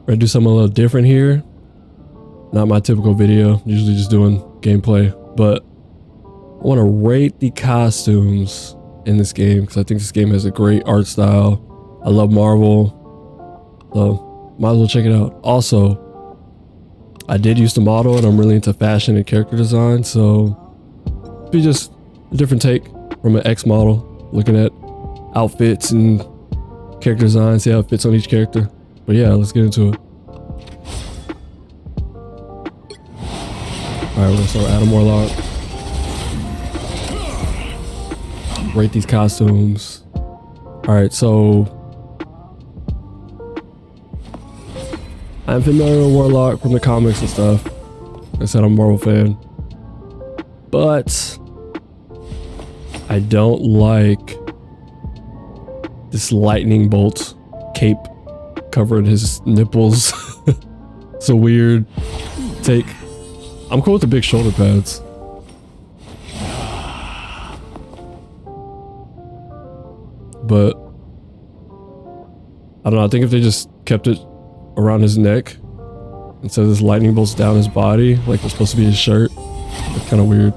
We're gonna do something a little different here. Not my typical video, usually just doing gameplay, but I want to rate the costumes in this game because I think this game has a great art style. I love Marvel, so might as well check it out. Also, I did used to model and I'm really into fashion and character design, so it'd be just a different take from an X model, looking at outfits and character design, see how it fits on each character. But yeah, let's get into it. Alright, we're gonna start with Adam Warlock. Rate these costumes. Alright, so I'm familiar with Warlock from the comics and stuff. Like I said, I'm a Marvel fan. But I don't like this lightning bolt cape covering his nipples. It's a weird take. I'm cool with the big shoulder pads. But I don't know, I think if they just kept it around his neck instead of this lightning bolts down his body, like it's supposed to be his shirt, it's kind of weird.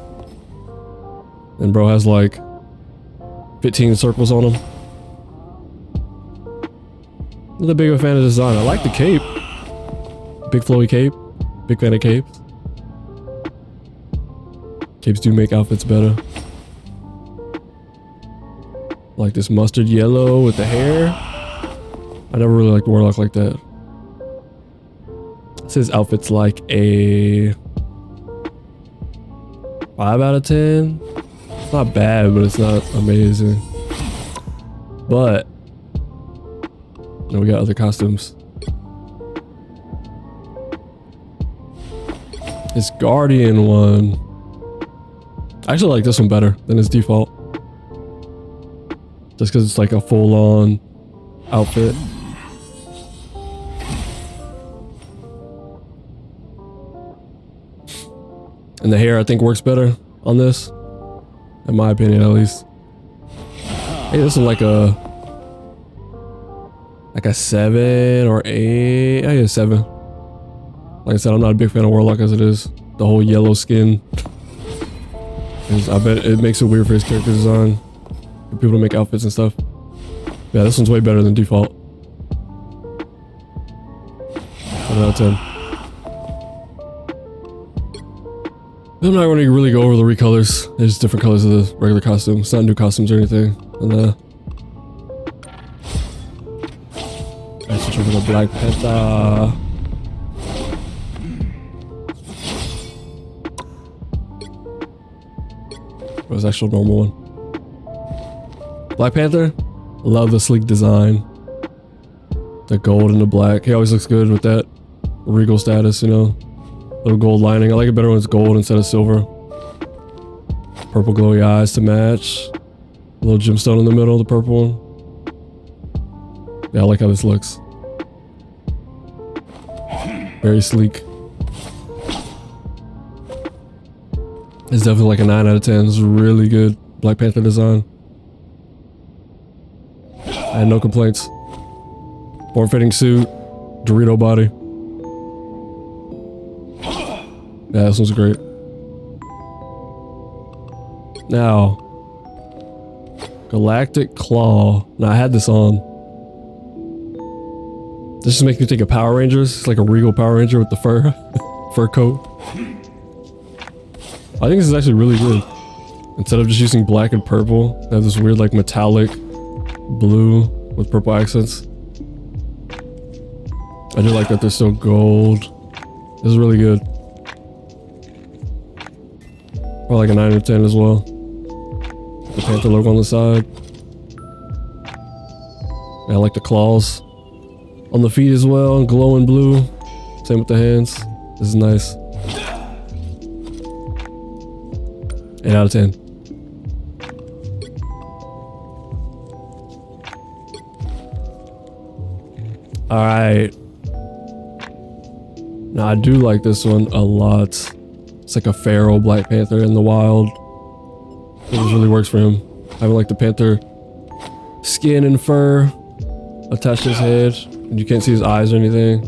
And bro has like 15 circles on him. I'm not that big of a fan of the design. I like the cape. Big flowy cape. Big fan of capes. Capes do make outfits better. Like this mustard yellow with the hair. I never really liked Warlock like that. His outfit's like a 5 out of 10. It's not bad, but it's not amazing. But now we got other costumes. His Guardian one. I actually like this one better than his default. Just because it's like a full-on outfit. And the hair I think works better on this. In my opinion, at least. Hey, this is like a 7 or 8. I guess 7. Like I said, I'm not a big fan of Warlock as it is. The whole yellow skin. I bet it makes it weird for his character design. For people to make outfits and stuff. Yeah, this one's way better than default. 7 out of 10. I'm not going to really go over the recolors. There's different colors of the regular costume. It's not new costumes or anything. And let's switch over to Black Panther. What was the actual normal one? Black Panther. Love the sleek design. The gold and the black. He always looks good with that regal status, you know. Little gold lining. I like it better when it's gold instead of silver. Purple glowy eyes to match. A little gemstone in the middle, the purple one. Yeah, I like how this looks. Very sleek. It's definitely like a 9 out of 10. It's really good Black Panther design. I had no complaints. Form-fitting suit. Dorito body. Yeah, this one's great. Now, Galactic Claw. Now, I had this on. This just makes me think of Power Rangers. It's like a regal Power Ranger with the fur, fur coat. I think this is actually really good. Instead of just using black and purple, they have this weird like metallic blue with purple accents. I do like that they're so gold. This is really good. Probably like a 9 or 10 as well. The Panther logo on the side. Yeah, I like the claws on the feet as well, glowing blue. Same with the hands. This is nice. 8 out of 10. All right. Now I do like this one a lot. It's like a feral Black Panther in the wild. It just really works for him. Having like the panther skin and fur attached to his head. And you can't see his eyes or anything.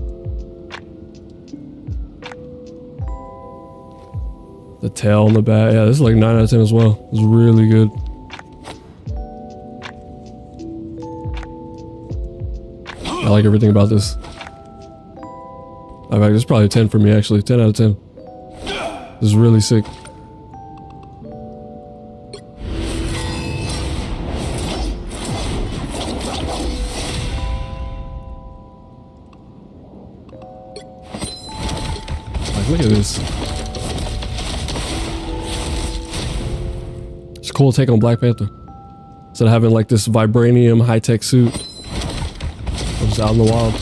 The tail on the back. Yeah, this is like 9 out of 10 as well. It's really good. I like everything about this. In fact, it's probably a 10 for me actually. 10 out of 10. This is really sick. Like, look at this. It's a cool take on Black Panther. Instead of having like this vibranium high-tech suit. Just out in the wild.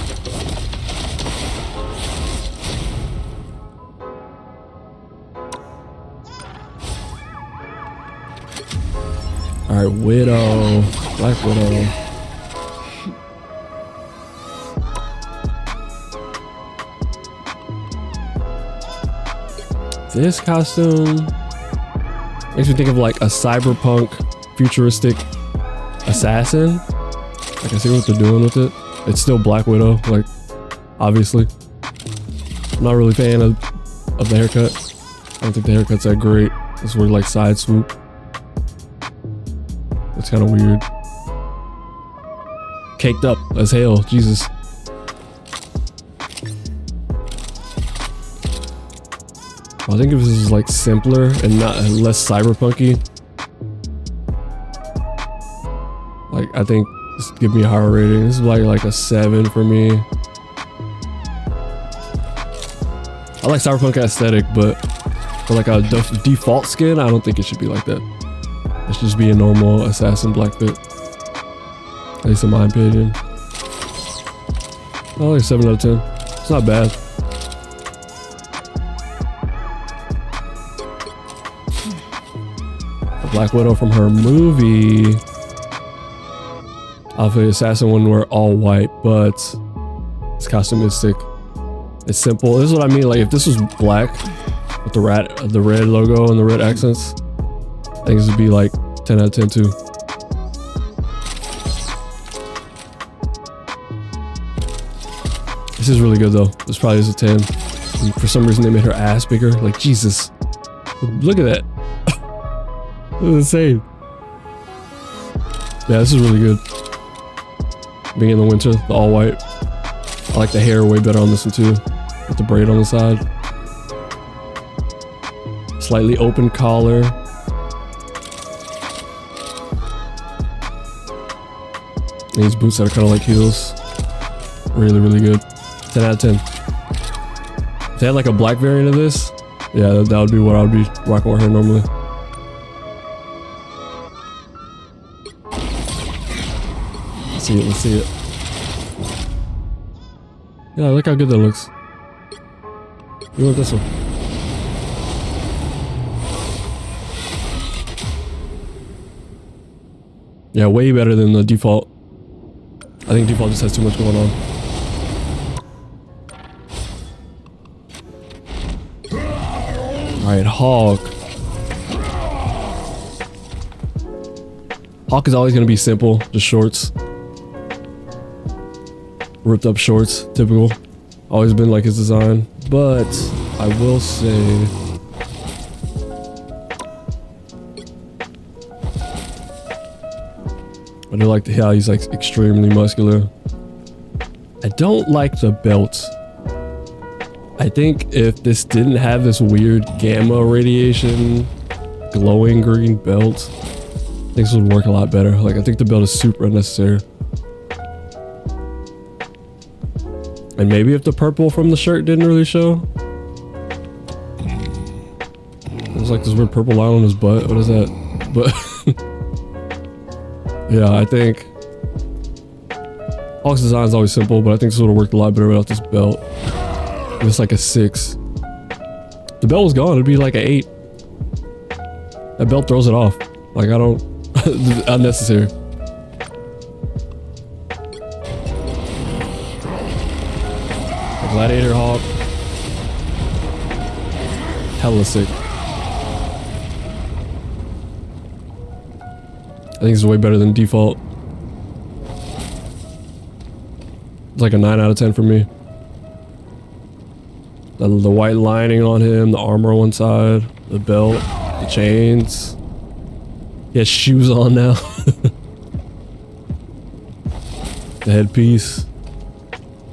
Alright, Widow. Black Widow. This costume makes me think of like a cyberpunk futuristic assassin. Like I see what they're doing with it. It's still Black Widow, like obviously. I'm not really a fan of the haircut. I don't think the haircut's that great. This weird like side swoop. It's kind of weird. Caked up as hell, Jesus. I think if this is like simpler and not less cyberpunky, like I think this would give me a higher rating. This is like a 7 for me. I like cyberpunk aesthetic, but for like a default skin, I don't think it should be like that. It should just be a normal assassin black fit. At least in my opinion. I like 7 out of 10. It's not bad. Black Widow from her movie. Obviously, Assassin wouldn't wear all white, but this costume is sick. It's simple. This is what I mean. Like if this was black with the red logo and the red accents, I think this would be like 10 out of 10 too. This is really good though. This probably is a 10. And for some reason, they made her ass bigger. Like Jesus, look at that. That's insane. Yeah, this is really good. Being in the winter, the all white. I like the hair way better on this one too, with the braid on the side. Slightly open collar. And these boots that are kind of like heels. Really, really good. 10 out of 10. If they had like a black variant of this, yeah, that would be what I would be rocking with her normally. Let's see it. Yeah, look how good that looks. You want this one? Yeah, way better than the default. I think default just has too much going on. Alright, Hawk. Hawk is always going to be simple, just shorts. Ripped up shorts, typical. Always been like his design. But I will say I do like how he's like extremely muscular. I don't like the belt. I think if this didn't have this weird gamma radiation glowing green belt, things would work a lot better. Like I think the belt is super unnecessary. And maybe if the purple from the shirt didn't really show. There's like this weird purple line on his butt. What is that? But yeah, I think Hawk's design is always simple, but I think this would have worked a lot better without this belt. It's like a 6. The belt was gone, it'd be like an 8. That belt throws it off. Like I don't unnecessary. Gladiator Hawk. Hella sick. I think it's way better than default. It's like a 9 out of 10 for me. The white lining on him, the armor on one side, the belt, the chains. He has shoes on now. The headpiece.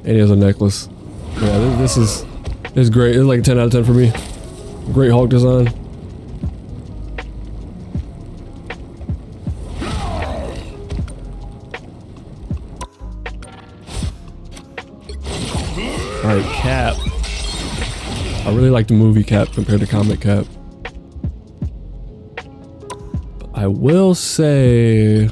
And he has a necklace. Yeah, this is great. It's like a 10 out of 10 for me. Great Hulk design. Alright, Cap. I really like the movie Cap compared to comic Cap. But I will say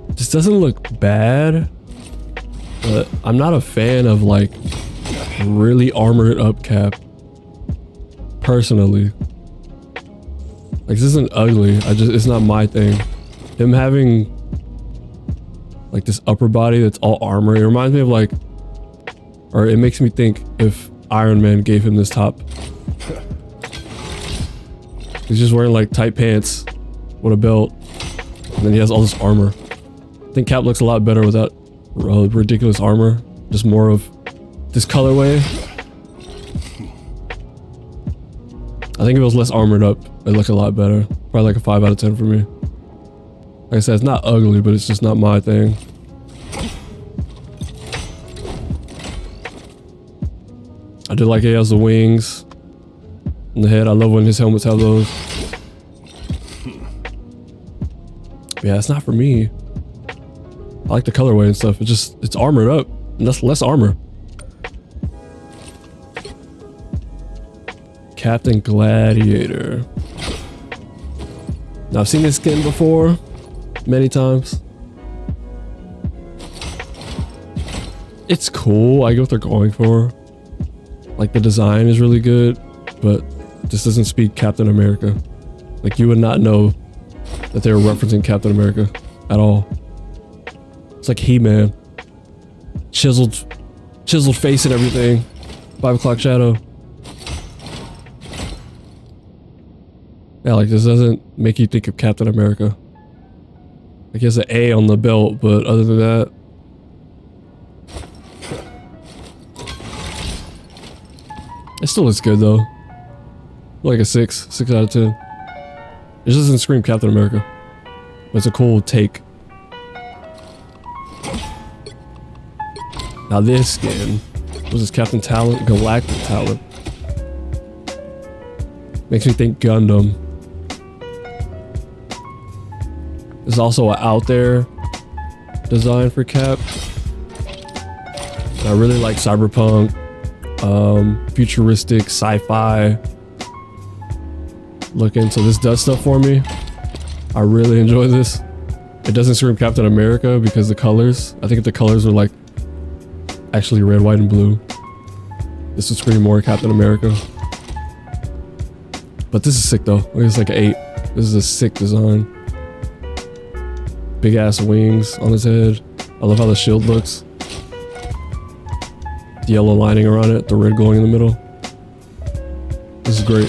this doesn't look bad, but I'm not a fan of like really armored up Cap personally. Like this isn't ugly, it's not my thing. Him having like this upper body that's all armor, it reminds me of like, or it makes me think if Iron Man gave him this top. He's just wearing like tight pants with a belt, and then he has all this armor. I think Cap looks a lot better without ridiculous armor, just more of this colorway. I think if it was less armored up, it'd look a lot better. Probably like a 5 out of 10 for me. Like I said, it's not ugly, but it's just not my thing. I do like he has the wings in the head. I love when his helmets have those. But yeah, it's not for me. I like the colorway and stuff. It's armored up, and that's less armor. Captain Gladiator. Now I've seen this skin before. Many times. It's cool. I get what they're going for. Like the design is really good, but this doesn't speak Captain America. Like you would not know that they were referencing Captain America at all. It's like He-Man. Chiseled face and everything. 5 o'clock shadow. Yeah, like this doesn't make you think of Captain America. Like he has an A on the belt, but other than that, it still looks good though. Like a 6 out of 10. It just doesn't scream Captain America, but it's a cool take. Now this skin, was this Captain Talon? Galactic Talon. Makes me think Gundam. There's also an out there design for Cap. And I really like cyberpunk, futuristic, sci-fi looking. So this does stuff for me. I really enjoy this. It doesn't scream Captain America because the colors. I think if the colors were like actually red, white, and blue, this would scream more Captain America. But this is sick though. It's like an 8. This is a sick design. Big ass wings on his head. I love how the shield looks. The yellow lining around it, the red glowing in the middle. This is great.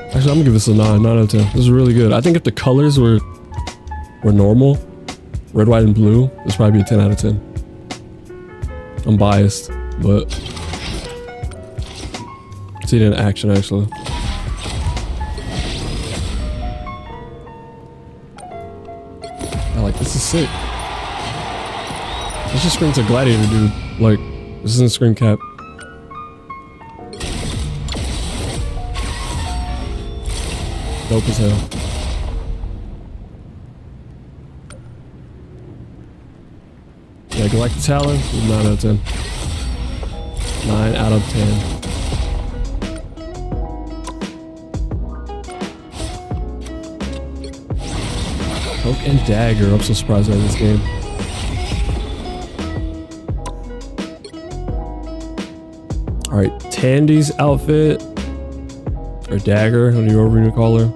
Actually, I'm gonna give this a 9 out of 10. This is really good. I think if the colors were normal, red, white, and blue, this would probably be a 10 out of 10. I'm biased, but see it in action actually. Like this is sick. This just screams a Gladiator, dude. Like this isn't Scream Cap. Dope as hell. Yeah, Galactic Talon, 9 out of 10. 9 out of 10. Cloak and Dagger. I'm so surprised by this game. Alright, Tandy's outfit. Or Dagger, whatever you call her.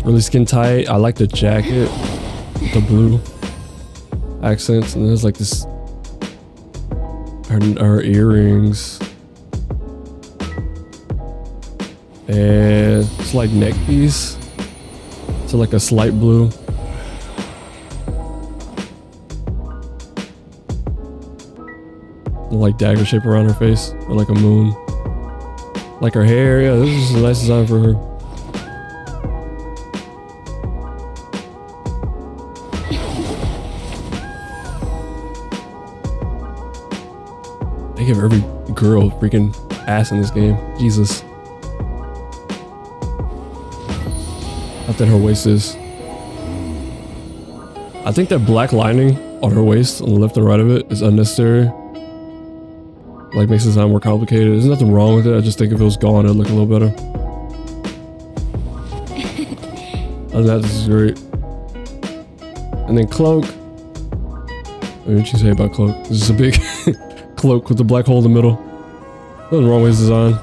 Really skin tight. I like the jacket. The blue accents. And there's like this. Her earrings. And it's like neck piece. So like a slight blue. like dagger shape around her face, or like a moon. Like her hair, yeah, this is a nice design for her. They give every girl freaking ass in this game. Jesus. How thin her waist is. I think that black lining on her waist, on the left and right of it, is unnecessary. Like, makes the design more complicated. There's nothing wrong with it. I just think if it was gone, it'd look a little better. Other than that, this is great. And then cloak. What did you say about cloak? This is a big cloak with the black hole in the middle. Nothing wrong with his design.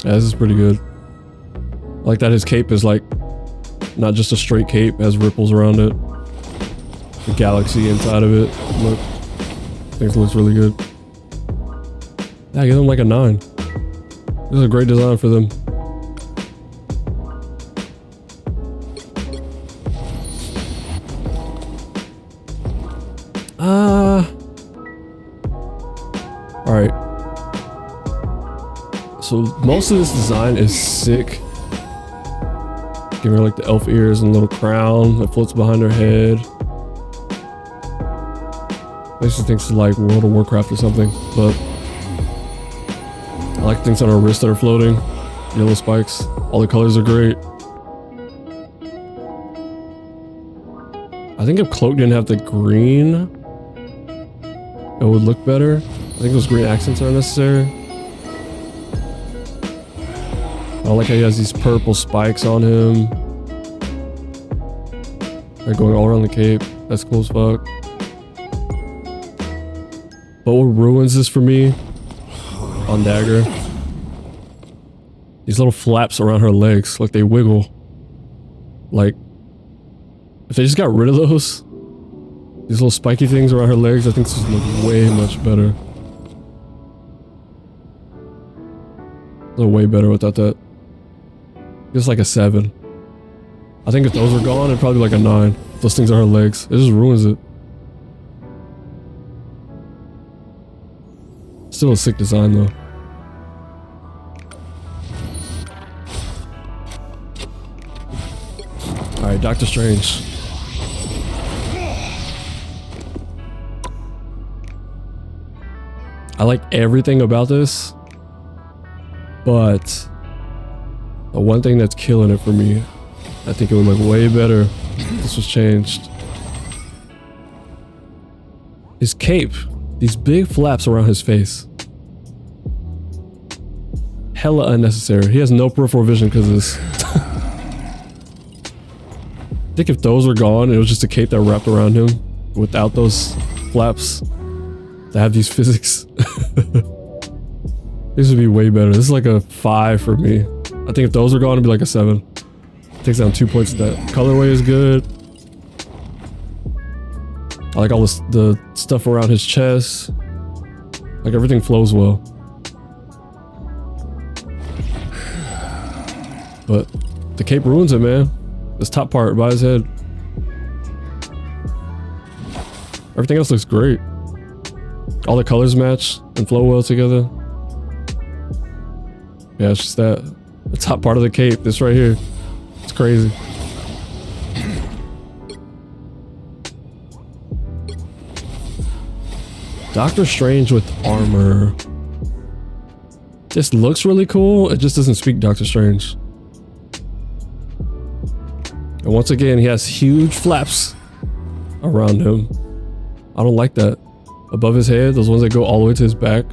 Yeah, this is pretty good. I like that his cape is like not just a straight cape, it has ripples around it. The galaxy inside of it. Look, I think it looks really good. Yeah, I give them like a 9. This is a great design for them. Alright. So most of this design is sick. Give her like the elf ears and little crown that floats behind her head. Makes me think it's like World of Warcraft or something, but I like things on her wrist that are floating. Yellow spikes. All the colors are great. I think if Cloak didn't have the green, it would look better. I think those green accents are necessary. I like how he has these purple spikes on him. They're going all around the cape. That's cool as fuck. But what ruins this for me on Dagger? These little flaps around her legs, like they wiggle. Like, if they just got rid of those, these little spiky things around her legs, I think this would look way much better. Look way better without that. Just like a 7. I think if those were gone, it'd probably be like a 9. Those things on her legs. It just ruins it. Still a sick design though. Alright, Doctor Strange. I like everything about this, but the one thing that's killing it for me, I think it would look way better if this was changed. His cape. These big flaps around his face. Hella unnecessary. He has no peripheral vision because of this. I think if those were gone, it was just a cape that wrapped around him without those flaps that have these physics. This would be way better. This is like a 5 for me. I think if those were gone, it'd be like a 7. Takes down 2 points. That colorway is good. I like all this, the stuff around his chest. Like everything flows well. But the cape ruins it, man. This top part by his head. Everything else looks great. All the colors match and flow well together. Yeah, it's just that. The top part of the cape, this right here. It's crazy. Doctor Strange with armor. This looks really cool. It just doesn't speak Doctor Strange. And once again, he has huge flaps around him. I don't like that. Above his head, those ones that go all the way to his back.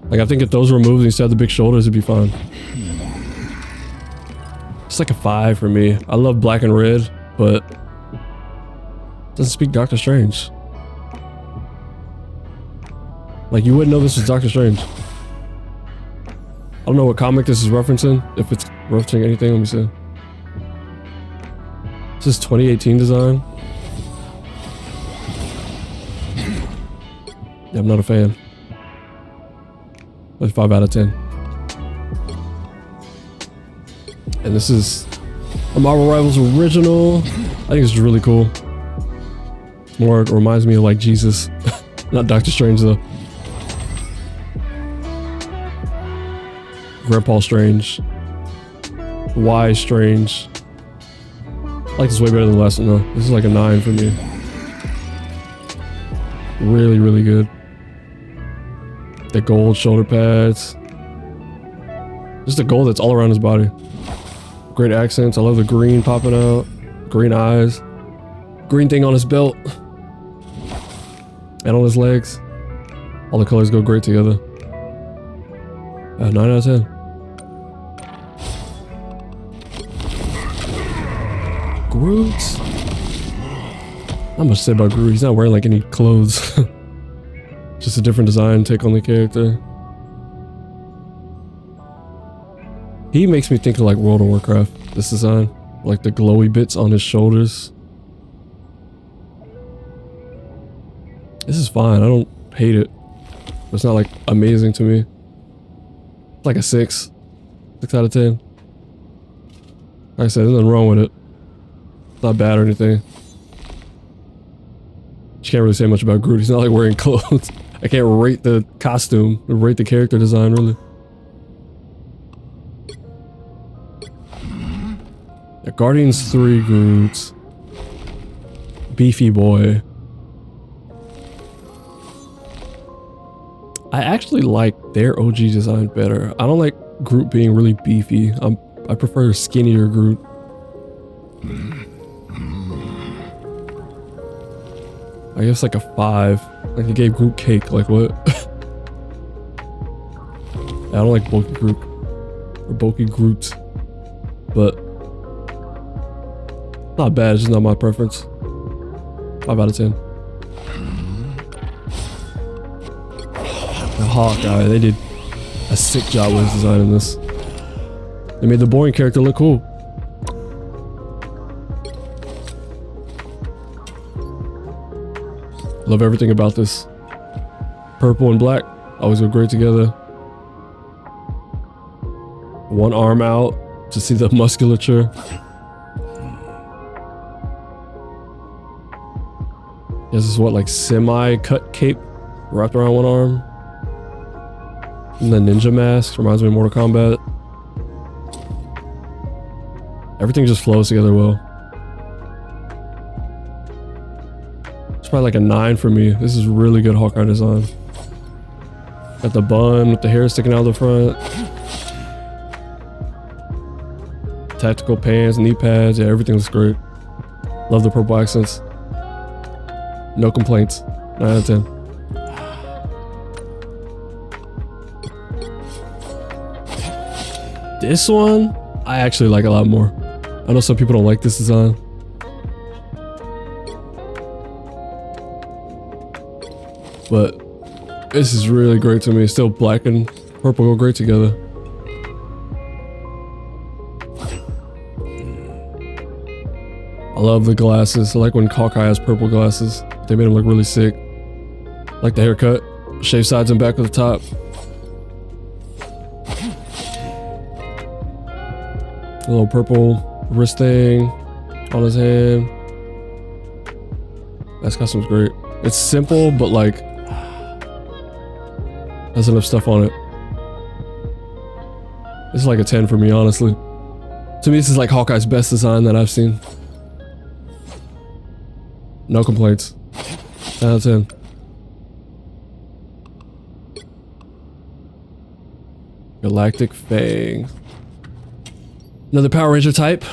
Like, I think if those were removed and he still had the big shoulders, it'd be fine. It's like a 5 for me. I love black and red, but it doesn't speak Doctor Strange. Like, you wouldn't know this was Doctor Strange. I don't know what comic this is referencing. If it's referencing anything, let me see. This is 2018 design. Yeah, I'm not a fan. Like 5 out of 10. And this is a Marvel Rivals original. I think it's really cool. More it reminds me of like Jesus. Not Doctor Strange though. Grandpa Strange. Why Strange. I like this way better than the last one though. This is like a 9 for me. Really, really good. The gold shoulder pads. Just the gold that's all around his body. Great accents. I love the green popping out. Green eyes. Green thing on his belt. And on his legs. All the colors go great together. 9 out of 10. Groot. Not much to say about Groot. He's not wearing like any clothes. Just a different design take on the character. He makes me think of like World of Warcraft, this design. Like the glowy bits on his shoulders. This is fine, I don't hate it. But it's not like amazing to me. It's like a 6. 6 out of 10. Like I said, there's nothing wrong with it. It's not bad or anything. You can't really say much about Groot. He's not like wearing clothes. I can't rate the costume, or rate the character design really. Yeah, Guardians 3 Groot. Beefy boy. I actually like their OG design better. I don't like Groot being really beefy. I prefer skinnier Groot. I guess like a 5. Like they gave Groot cake. Like what? I don't like bulky Groot or bulky Groot, but not bad. It's just not my preference. 5 out of 10. The Hawkeye, they did a sick job with designing this. They made the boring character look cool. Love everything about this. Purple and black always go great together. One arm out to see the musculature. This is what, like semi-cut cape wrapped around one arm. And the ninja mask reminds me of Mortal Kombat. Everything just flows together well. It's probably like a 9 for me. This is really good Hawkeye design. Got the bun with the hair sticking out of the front. Tactical pants, knee pads. Yeah, everything looks great. Love the purple accents. No complaints. 9 out of 10. This one, I actually like a lot more. I know some people don't like this design. But this is really great to me. Still black and purple go great together. I love the glasses. I like when Hawkeye has purple glasses. They made him look really sick. I like the haircut. Shave sides and back with the top. A little purple wrist thing on his hand. That costume's great. It's simple, but like has enough stuff on it. This is like a 10 for me, honestly. To me, this is like Hawkeye's best design that I've seen. No complaints. 10 out of 10. Galactic Fang. Another Power Ranger type.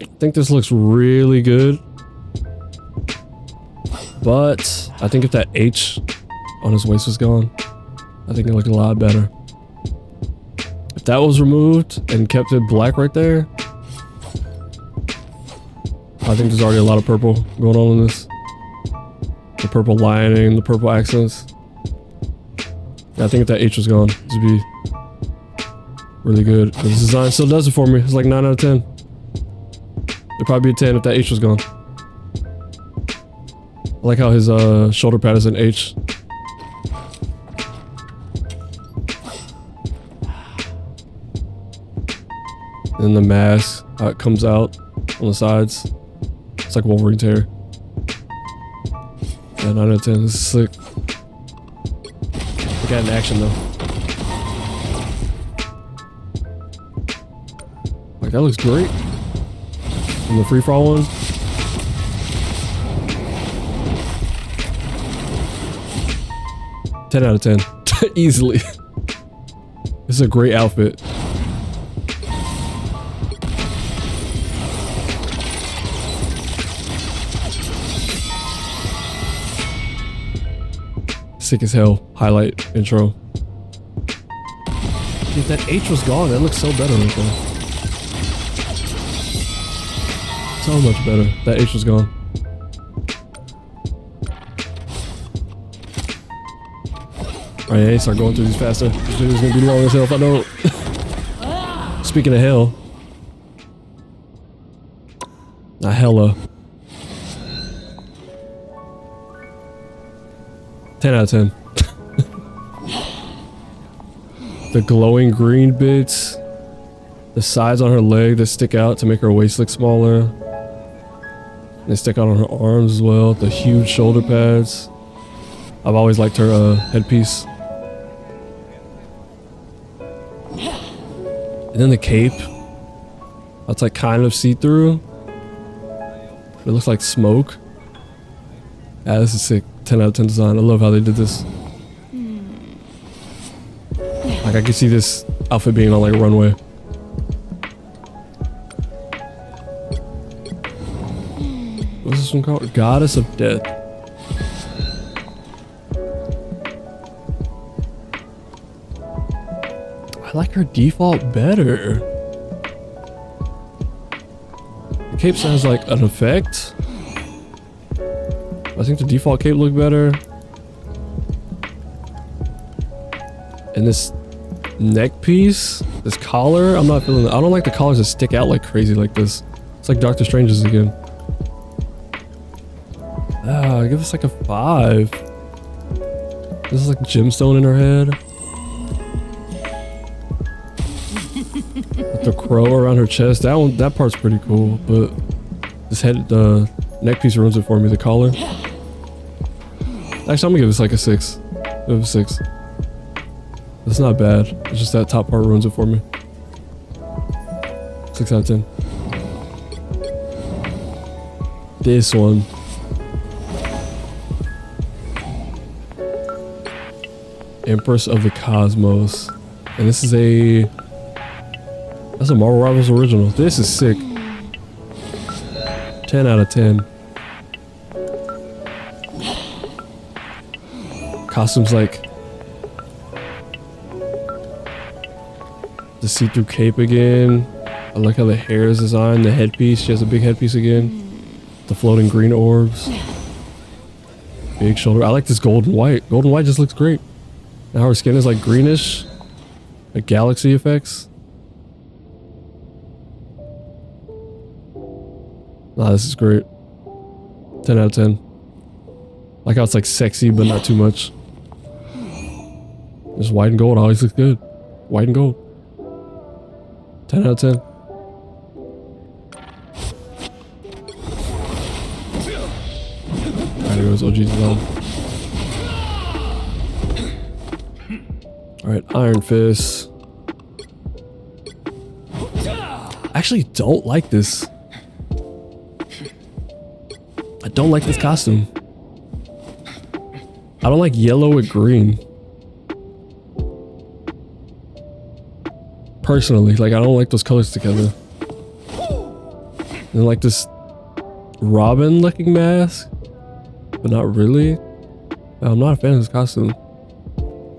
I think this looks really good. But I think if that H on his waist was gone, I think it looked a lot better. If that was removed and kept it black right there, I think there's already a lot of purple going on in this. The purple lining, the purple accents. Yeah, I think if that H was gone, this would be really good. But this design still does it for me. It's like 9 out of 10. It'd probably be a 10 if that H was gone. I like how his shoulder pad is an H. And the mask, how it comes out on the sides. It's like Wolverine's hair. Yeah, 9 out of 10. This is sick. Look at it in action though. Like that looks great. And the free for all one. Ten out of 10. Easily. This is a great outfit. Sick as hell. Highlight intro. Dude, that H was gone. That looks so better right there. So much better. That H was gone. Alright, I need to start going through these faster. This video's gonna be long as hell if I don't. Speaking of hell. Not hella. 10 out of 10. The glowing green bits. The sides on her leg that stick out to make her waist look smaller. They stick out on her arms as well. The huge shoulder pads. I've always liked her headpiece. And then the cape. That's like kind of see-through. It looks like smoke. Yeah, this is sick. 10 out of 10 design. I love how they did this. Like I can see this outfit being on like a runway. What's this one called? Goddess of Death. I like her default better. The cape sounds like an effect. I think the default cape looked better. And this neck piece, this collar, I'm not feeling it. I don't like the collars that stick out like crazy like this. It's like Doctor Strange's again. I give this like a 5. This is like gemstone in her head. With the crow around her chest. That part's pretty cool, but this head, the neck piece ruins it for me. The collar. Actually, I'm gonna give this like a 6. Give it a 6. It's not bad. It's just that top part ruins it for me. 6 out of 10. This one. Empress of the Cosmos. And this is that's a Marvel Rivals original. This is sick. 10 out of 10. Costumes like the see-through cape again. I like how the hair is designed. The headpiece. She has a big headpiece again. The floating green orbs. Big shoulder. I like this gold and white. Gold and white just looks great. Now her skin is like greenish. Like galaxy effects. Nah, this is great. 10 out of 10. Like how it's like sexy, but not too much. Just white and gold always looks good. White and gold. 10 out of 10. Alright, here goes OG design. Alright, Iron Fist. I actually don't like this. I don't like this costume. I don't like yellow with green. Personally, like I don't like those colors together. And like this Robin looking mask, but not really. I'm not a fan of this costume.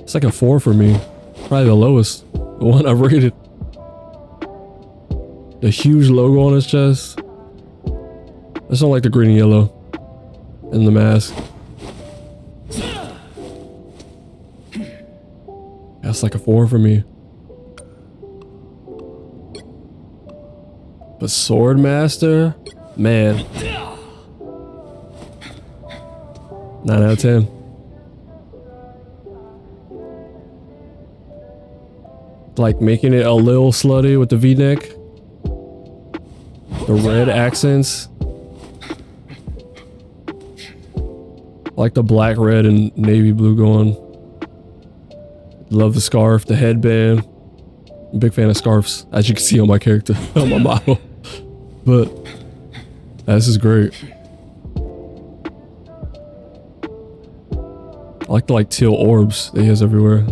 It's like a 4 for me. Probably the lowest. The one I've rated. The huge logo on his chest. I just don't like the green and yellow. And the mask. That's like a 4 for me. But Swordmaster? Man. 9 out of 10. Like making it a little slutty with the V-neck. The red accents. I like the black, red, and navy blue going. Love the scarf, the headband. I'm a big fan of scarves, as you can see on my character, on my model. But this is great. I like the teal orbs that he has everywhere.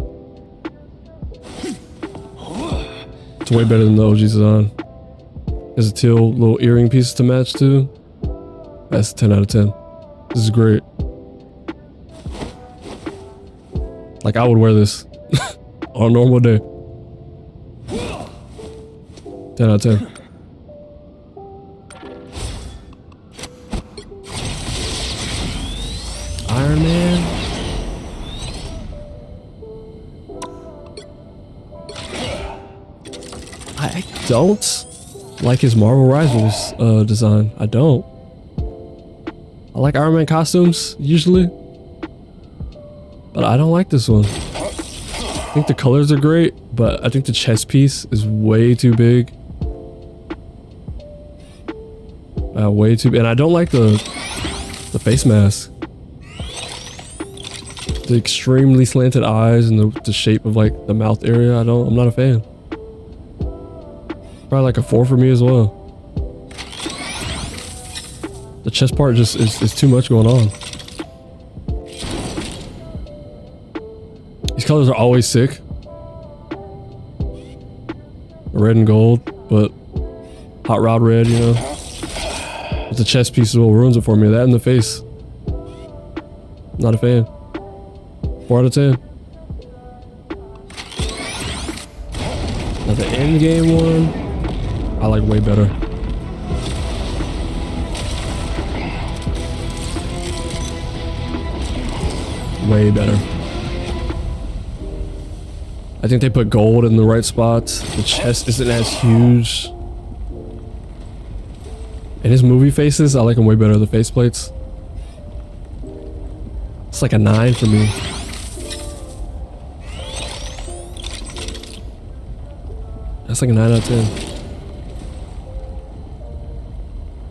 It's way better than the OG design. There's a teal little earring pieces to match too. That's a 10 out of 10. This is great. Like I would wear this on a normal day. 10 out of 10. Iron Man. I don't like his Marvel Rivals design. I don't. I like Iron Man costumes usually, but I don't like this one. I think the colors are great, but I think the chest piece is way too big. Way too big. And I don't like the face mask. The extremely slanted eyes and the shape of like the mouth area. I'm not a fan. Probably like a 4 for me as well. The chest part just is too much going on. These colors are always sick. Red and gold, but hot rod red, you know. But the chest piece is what ruins it for me. That in the face. Not a fan. 4 out of 10. Now the end game one, I like way better. Way better. I think they put gold in the right spots. The chest isn't as huge. And his movie faces, I like them way better. The faceplates. It's like a 9 for me. That's like a 9 out of 10.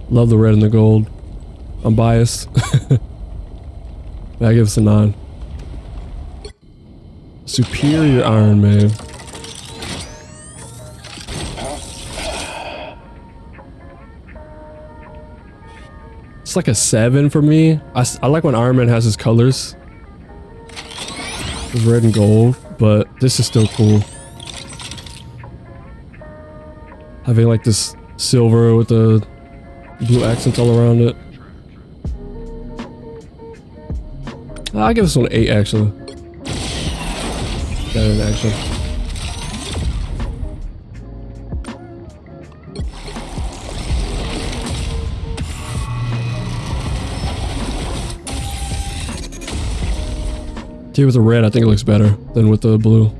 Love the red and the gold. I'm biased. I give us a 9. Superior Iron Man. It's like a 7 for me. I like when Iron Man has his colors. It's red and gold, but this is still cool. Having like this silver with the blue accents all around it. I'll give this one an 8 actually. Better in action. Here with the red, I think it looks better than with the blue.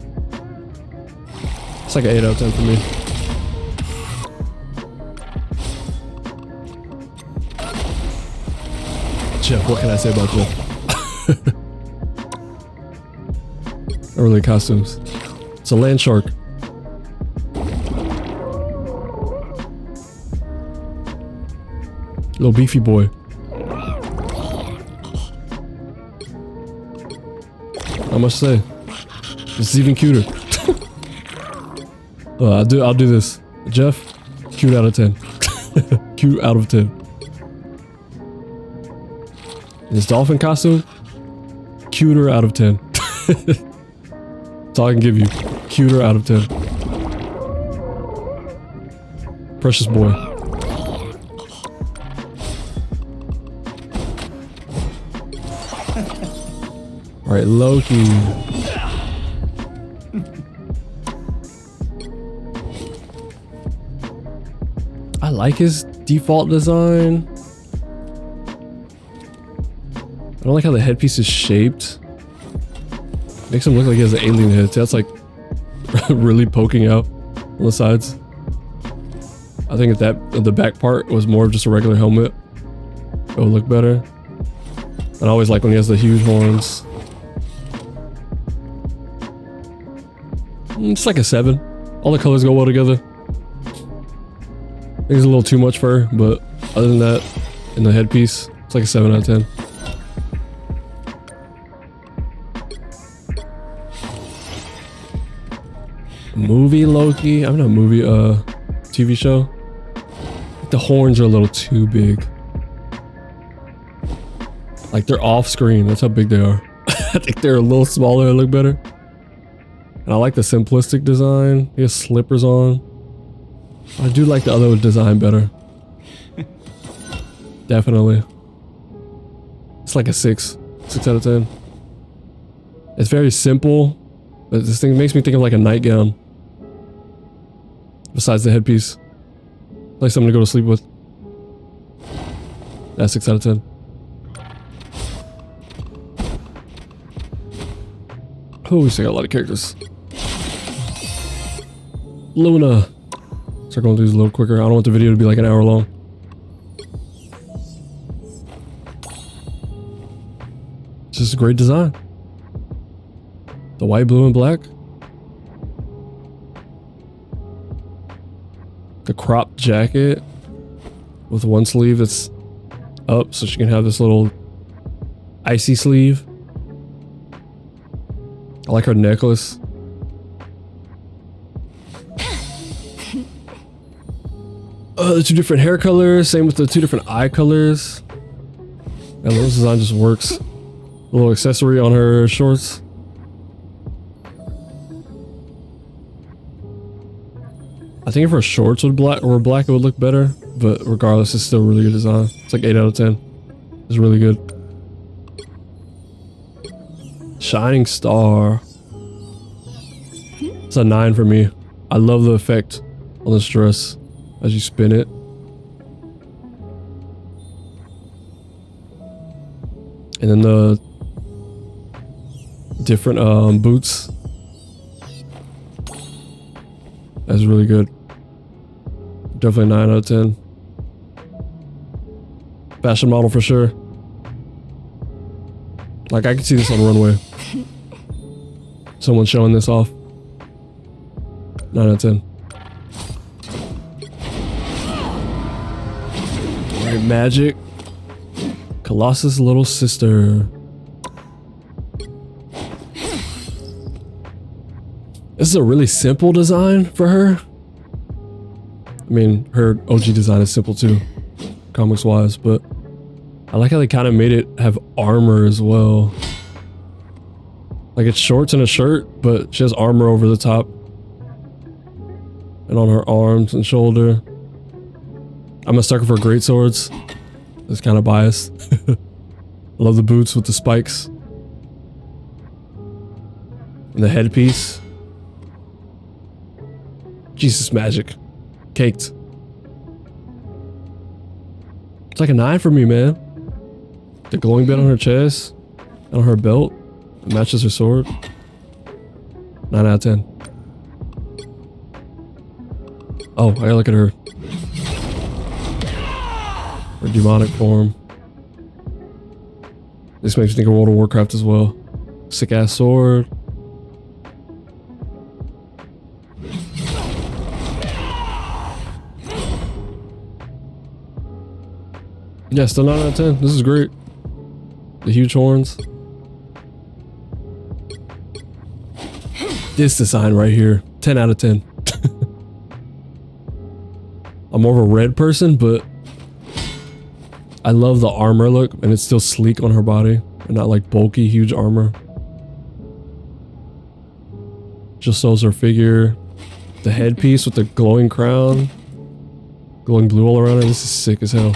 It's like an 8 out of 10 for me. Jeff, what can I say about Jeff? Early costumes. It's a land shark. Little beefy boy. I must say, this is even cuter. I'll do this. Jeff, cute out of 10. Cute out of 10. This dolphin costume, cuter out of 10. That's all I can give you. Cuter out of 10. Precious boy. Alright, Loki. I like his default design. I don't like how the headpiece is shaped. Makes him look like he has an alien head. So that's like really poking out on the sides. I think if the back part was more of just a regular helmet, it would look better. And I always like when he has the huge horns. It's like a 7. All the colors go well together. think it's a little too much for her, but other than that, in the headpiece, it's like a 7 out of 10. Movie Loki? I'm not movie, TV show. The horns are a little too big. Like they're off screen, that's how big they are. I think they're a little smaller and look better. And I like the simplistic design. He has slippers on. I do like the other design better. Definitely. It's like a 6 out of 10. It's very simple, but this thing makes me think of like a nightgown. Besides the headpiece. Like something to go to sleep with. That's 6 out of 10. Oh, we still got a lot of characters. Luna. Start going through these a little quicker. I don't want the video to be like an hour long. It's just a great design. The white, blue, and black. The cropped jacket with one sleeve that's up so she can have this little icy sleeve. I like her necklace. The 2 different hair colors, same with the 2 different eye colors. And this design just works. A little accessory on her shorts. I think if her shorts were black, it would look better. But regardless, it's still a really good design. It's like 8 out of 10. It's really good. Shining Star. It's a 9 for me. I love the effect on this dress as you spin it. And then the different boots. That's really good. Definitely 9 out of 10. Fashion model for sure. Like I could see this on the runway. Someone showing this off. 9 out of 10. Alright, Magic. Colossus' little sister. This is a really simple design for her. I mean, her OG design is simple too, comics wise, but I like how they kind of made it have armor as well. Like it's shorts and a shirt, but she has armor over the top and on her arms and shoulder. I'm a sucker for great swords. It's kind of biased. I love the boots with the spikes and the headpiece. Jesus, Magic. Caked. It's like a 9 for me, man. The glowing bit on her chest and on her belt. It matches her sword. 9 out of 10. Oh, I gotta look at her. Her demonic form. This makes me think of World of Warcraft as well. Sick ass sword. Yeah, still 9 out of 10. This is great. The huge horns. This design right here. 10 out of 10. I'm more of a red person, but I love the armor look, and it's still sleek on her body and not like bulky, huge armor. Just shows her figure. The headpiece with the glowing crown. Glowing blue all around her. This is sick as hell.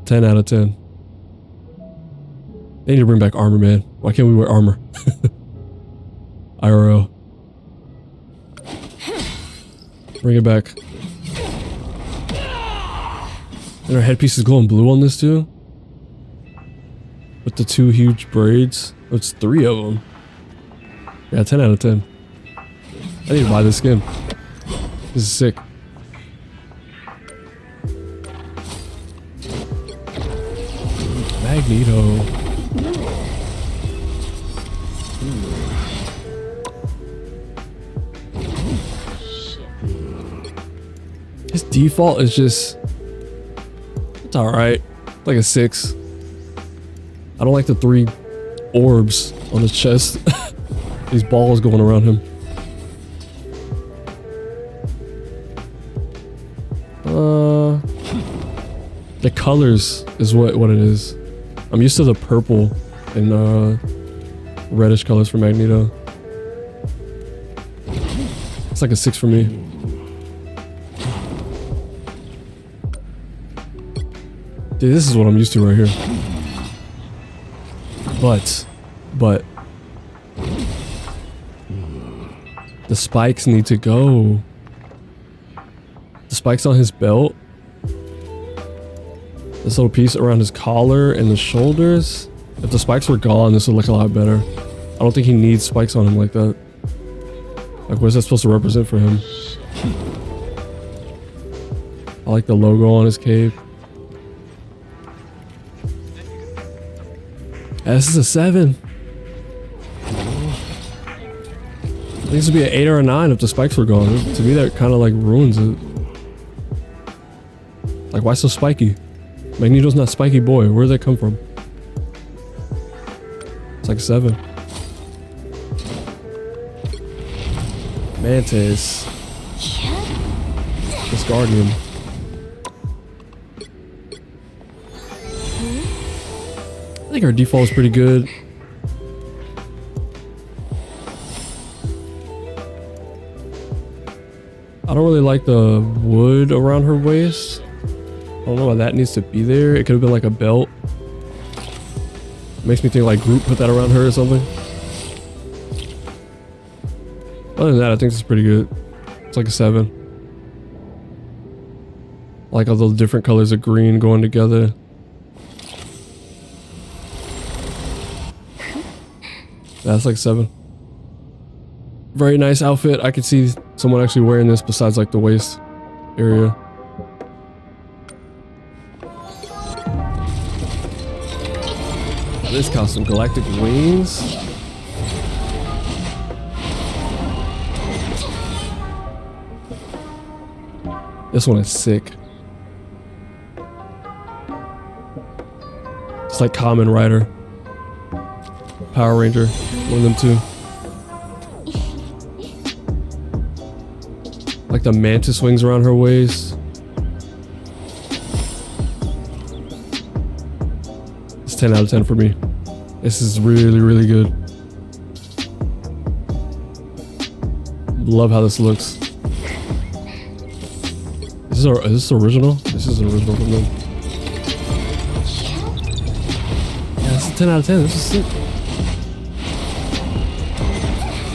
10 out of 10. They need to bring back armor, man. Why can't we wear armor? IRL. Bring it back. And her headpiece is glowing blue on this too. With the 2 huge braids. Oh, it's 3 of them. Yeah, 10 out of 10. I need to buy this skin. This is sick. Magneto. His default is just, it's all right. Like a 6. I don't like the 3 orbs on his chest. These balls going around him. The colors is what it is. I'm used to the purple and reddish colors for Magneto. It's like a 6 for me. Dude, this is what I'm used to right here. But the spikes need to go. The spikes on his belt. This little piece around his collar and the shoulders. If the spikes were gone, this would look a lot better. I don't think he needs spikes on him like that. Like, what is that supposed to represent for him? I like the logo on his cape. Yeah, this is a 7. I think this would be an 8 or a 9 if the spikes were gone. To me, that kind of like ruins it. Like, why so spiky? Magneto's not spiky boy. Where did that come from? It's like a 7. Mantis. This Guardian. I think our default is pretty good. I don't really like the wood around her waist. I don't know why that needs to be there. It could have been like a belt. Makes me think like Groot put that around her or something. Other than that, I think this is pretty good. It's like a 7. I like all the different colors of green going together. That's like 7. Very nice outfit. I could see someone actually wearing this besides like the waist area. This costume, Galactic Wings. This one is sick. It's like Kamen Rider. Power Ranger. One of them too. Like the mantis wings around her waist. It's 10 out of 10 for me. This is really, really good. Love how this looks. Is this original? This is original from them. Yeah, this is 10 out of 10. This is sick.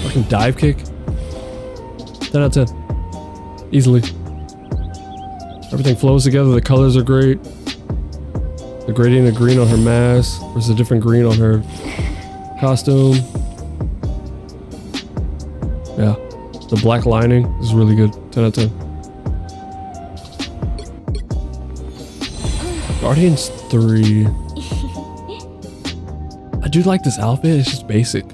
Fucking dive kick. 10 out of 10. Easily. Everything flows together. The colors are great. The gradient of green on her mask versus a different green on her costume. Yeah. The black lining is really good. 10 out of 10. Guardians 3. I do like this outfit. It's just basic.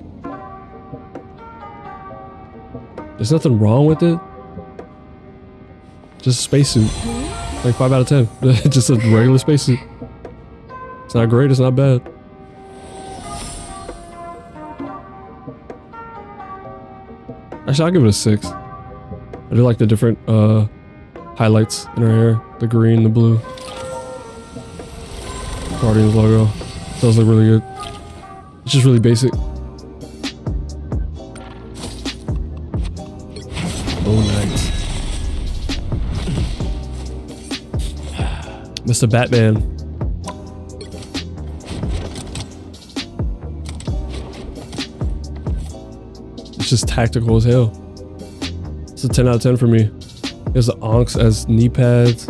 There's nothing wrong with it. Just a spacesuit. Like 5 out of 10. Just a regular spacesuit. It's not great, it's not bad. Actually, I'll give it a 6. I do like the different highlights in her hair. The green, the blue. Guardians logo. Does look really good. It's just really basic. Oh, nice. Mr. Batman. It's just tactical as hell. It's a 10 out of 10 for me. He has the Onks as knee pads.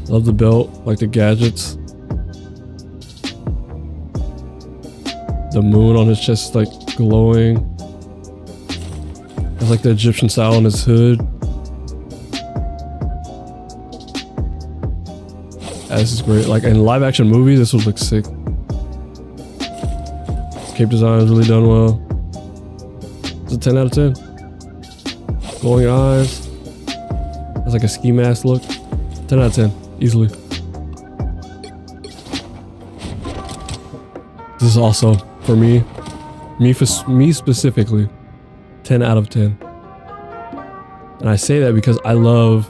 Love the belt, like the gadgets. The moon on his chest is like glowing. It's like the Egyptian style on his hood. Yeah, this is great. Like in live action movie, this would look sick. Cape design is really done well. It's a 10 out of 10. Glowing eyes. It's like a ski mask look. 10 out of 10, easily. This is also, for me specifically, 10 out of 10. And I say that because I love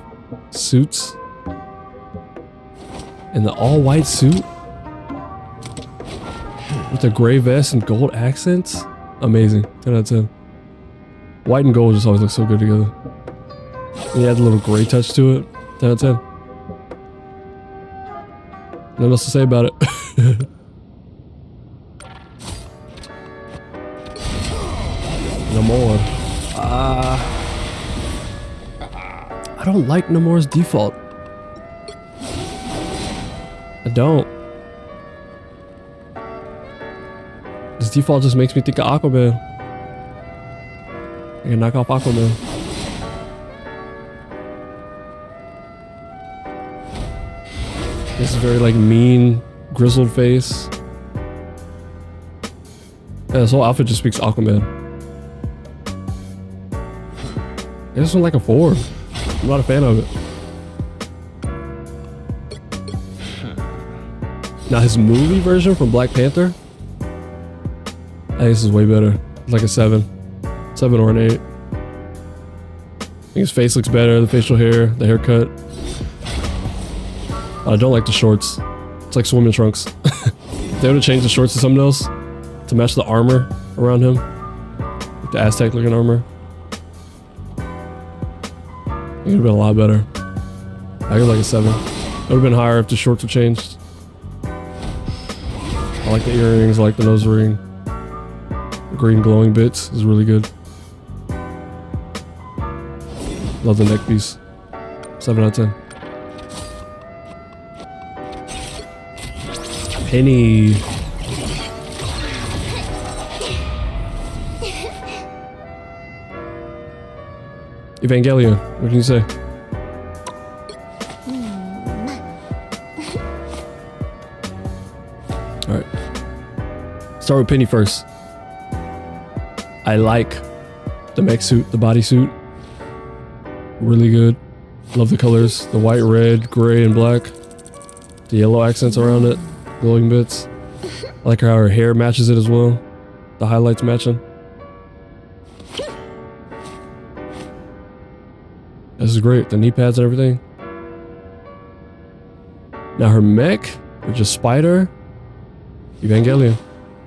suits. And the all-white suit with the gray vest and gold accents, amazing. 10 out of 10. White and gold just always look so good together. And you add a little gray touch to it. 10 out of 10. Nothing else to say about it. Namor. I don't like Namor's default. I don't. His default just makes me think of Aquaman. I can knock off Aquaman. This is very like mean, grizzled face. Yeah, this whole outfit just speaks Aquaman. This one like a 4. I'm not a fan of it. Now his movie version from Black Panther, I think this is way better. It's like a 7 or an 8. I think his face looks better, the facial hair, the haircut. I don't like the shorts. It's like swimming trunks. They would have changed the shorts to something else to match the armor around him. Like the Aztec looking armor. It would have been a lot better. I give it like a 7. It would have been higher if the shorts were changed. I like the earrings, I like the nose ring. The green glowing bits is really good. Love the neck piece. 7 out of 10. Penny. Evangelion, what can you say? Alright. Start with Penny first. I like the mech suit, the bodysuit. Really good. Love the colors. The white, red, gray, and black. The yellow accents around it. Glowing bits. I like how her hair matches it as well. The highlights matching. This is great. The knee pads and everything. Now her mech, which is Spider, Evangelion.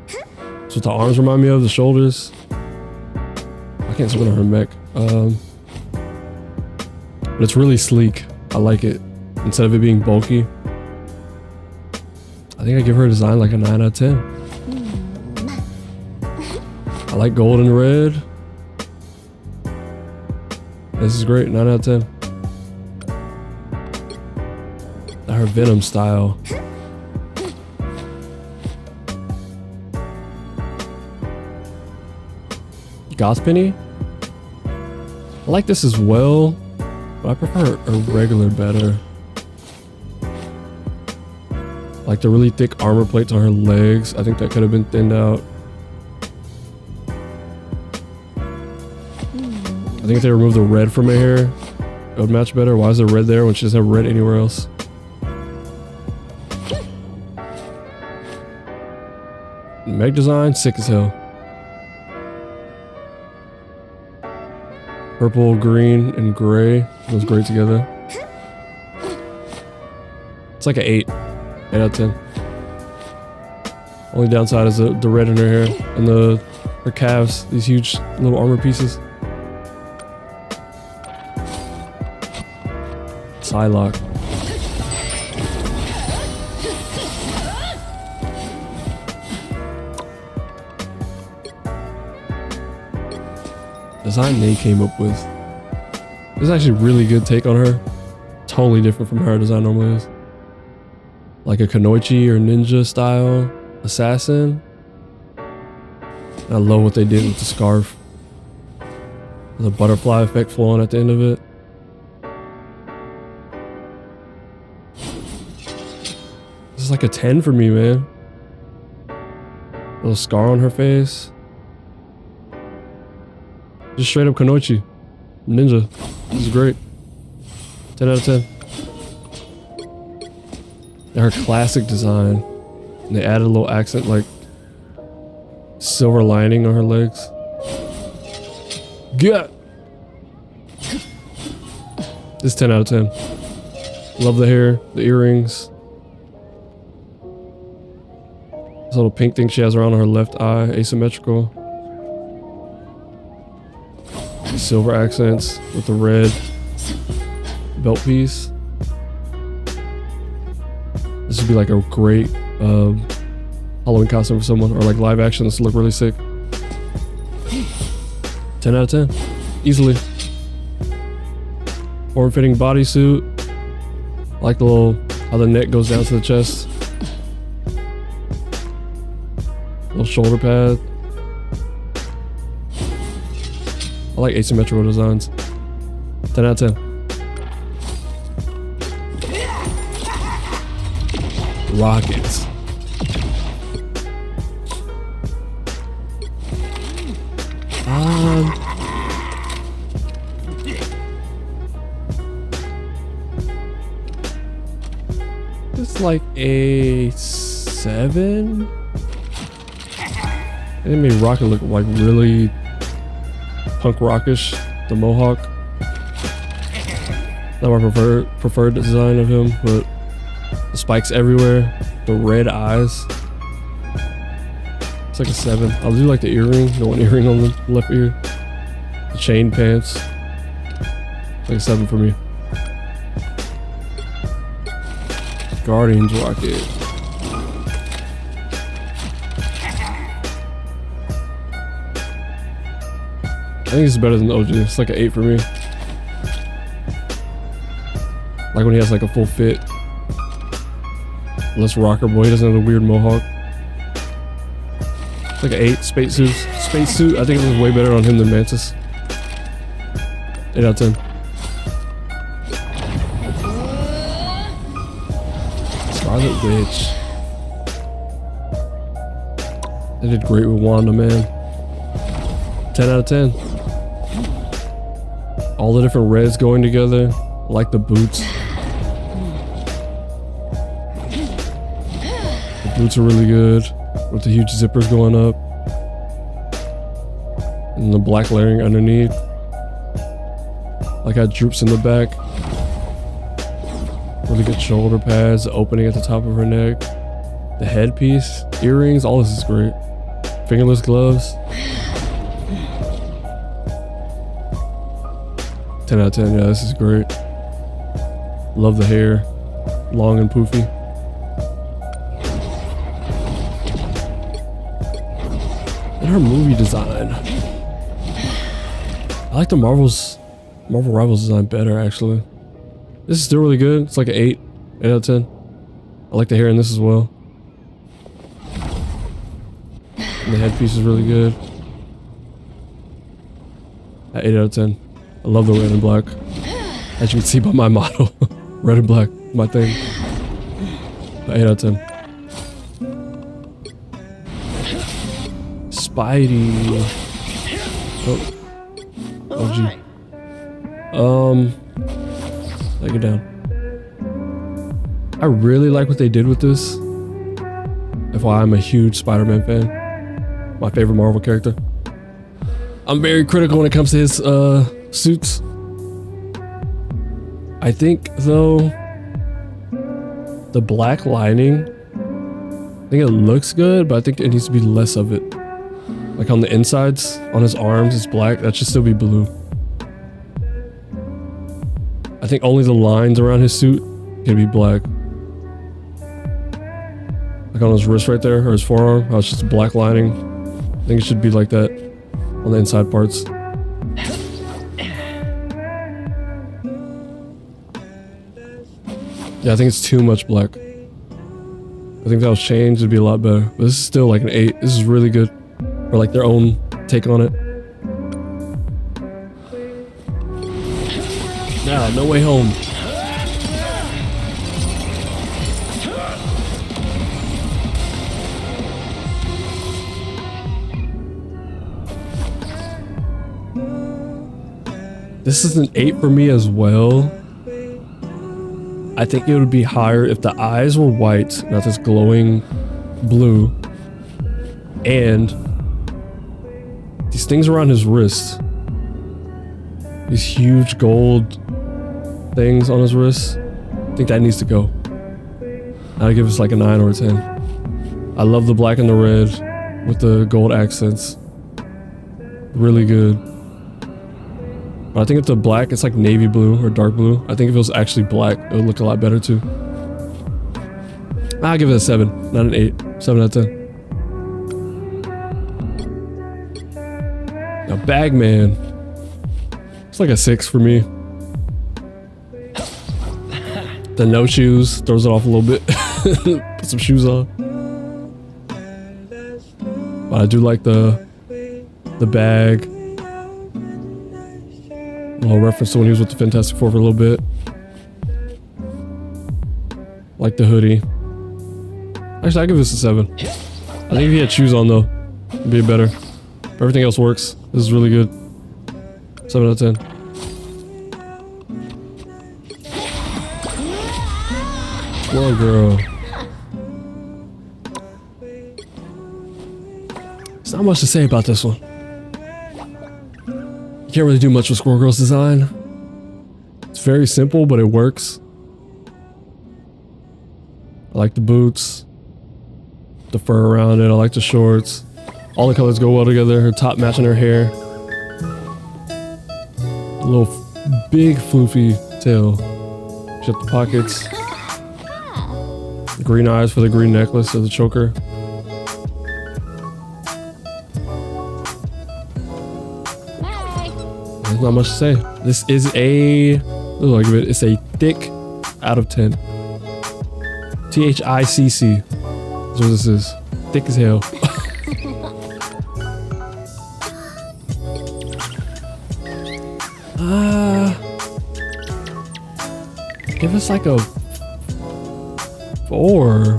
That's what the arms remind me of, the shoulders. I can't zoom in on her mech. But it's really sleek. I like it. Instead of it being bulky. I think I give her a design like a 9 out of 10. I like gold and red. This is great, 9 out of 10. Her Venom style. Goth Penny? I like this as well, but I prefer a regular better. Like the really thick armor plates on her legs. I think that could have been thinned out. I think if they removed the red from her hair, it would match better. Why is there red there when she doesn't have red anywhere else? Meg design, sick as hell. Purple, green, and gray goes great together. It's like an 8. 8 out of 10. Only downside is the red in her hair and her calves, these huge little armor pieces. Psylocke. Design they came up with. This is actually a really good take on her. Totally different from how her design normally is. Like a Kunoichi or ninja style assassin. And I love what they did with the scarf. The butterfly effect flowing at the end of it. This is like a 10 for me, man. Little scar on her face. Just straight up Kunoichi. Ninja. This is great. 10 out of 10. And her classic design. And they added a little accent like silver lining on her legs. Get. This 10 out of 10. Love the hair, the earrings. This little pink thing she has around her left eye, asymmetrical. The silver accents with the red belt piece. This would be like a great Halloween costume for someone, or like live action. This would look really sick. 10 out of 10. Easily. Form-fitting bodysuit. I like the little, how the neck goes down to the chest. Little shoulder pad. I like asymmetrical designs. 10 out of 10. Rockets. It's like a 7. It made Rocket look like really punk rockish. The mohawk. Not my preferred design of him, but the spikes everywhere, the red eyes. It's like a 7. I'll do like the earring, the one earring on the left ear. The chain pants. It's like a 7 for me. Guardians Rocket. I think it's better than the OG. It's like an 8 for me. Like when he has like a full fit. Less rocker boy, he doesn't have a weird mohawk. It's like an 8. Spacesuit. I think it was way better on him than Mantis. 8 out of 10. Scarlet Witch. They did great with Wanda, man. 10 out of 10. All the different reds going together. I like the boots. The boots are really good. With the huge zippers going up. And the black layering underneath. Like how it droops in the back. Really good shoulder pads, the opening at the top of her neck. The headpiece, earrings, all this is great. Fingerless gloves. 10 out of 10, yeah, this is great. Love the hair, long and poofy. And her movie design. I like the Marvel Rivals design better, actually. This is still really good. It's like an 8 out of 10. I like the hair in this as well. And the headpiece is really good. 8 out of 10. I love the red and black. As you can see by my model. Red and black, my thing. 8 out of 10. Spidey. Oh, gee. Take it down. I really like what they did with this. FYI, I'm a huge Spider-Man fan. My favorite Marvel character. I'm very critical when it comes to his suits. I think, though, the black lining, I think it looks good, but I think it needs to be less of it. Like on the insides, on his arms, it's black. That should still be blue. I think only the lines around his suit can be black. Like on his wrist right there, or his forearm, how it's just a black lining. I think it should be like that on the inside parts. Yeah, I think it's too much black. I think that was changed, it'd be a lot better. But this is still like an 8. This is really good. Or like their own take on it. Now, No Way Home. This is an 8 for me as well. I think it would be higher if the eyes were white, not this glowing blue. And these things around his wrist. These huge gold things on his wrist. I think that needs to go. I'd give this like a 9 or a 10. I love the black and the red with the gold accents. Really good. But I think if the black, it's like navy blue or dark blue. I think if it was actually black, it would look a lot better too. I'll give it a 7, not an 8. 7 out of 10. Now Bagman. It's like a 6 for me. The no shoes throws it off a little bit. Put some shoes on. But I do like the bag. A little reference to when he was with the Fantastic Four for a little bit. Like the hoodie. Actually, I'll give this a 7. I think if he had shoes on though, it'd be better. But everything else works. This is really good. 7 out of 10. Squirrel Girl. There's not much to say about this one. You can't really do much with Squirrel Girl's design. It's very simple, but it works. I like the boots. The fur around it. I like the shorts. All the colors go well together. Her top matching her hair. A little big floofy tail. She got the pockets. Green eyes for the green necklace of the choker. There's not much to say. This is a, it's a thick out of 10. THICC. That's what this is. Thick as hell. Give us like a 4.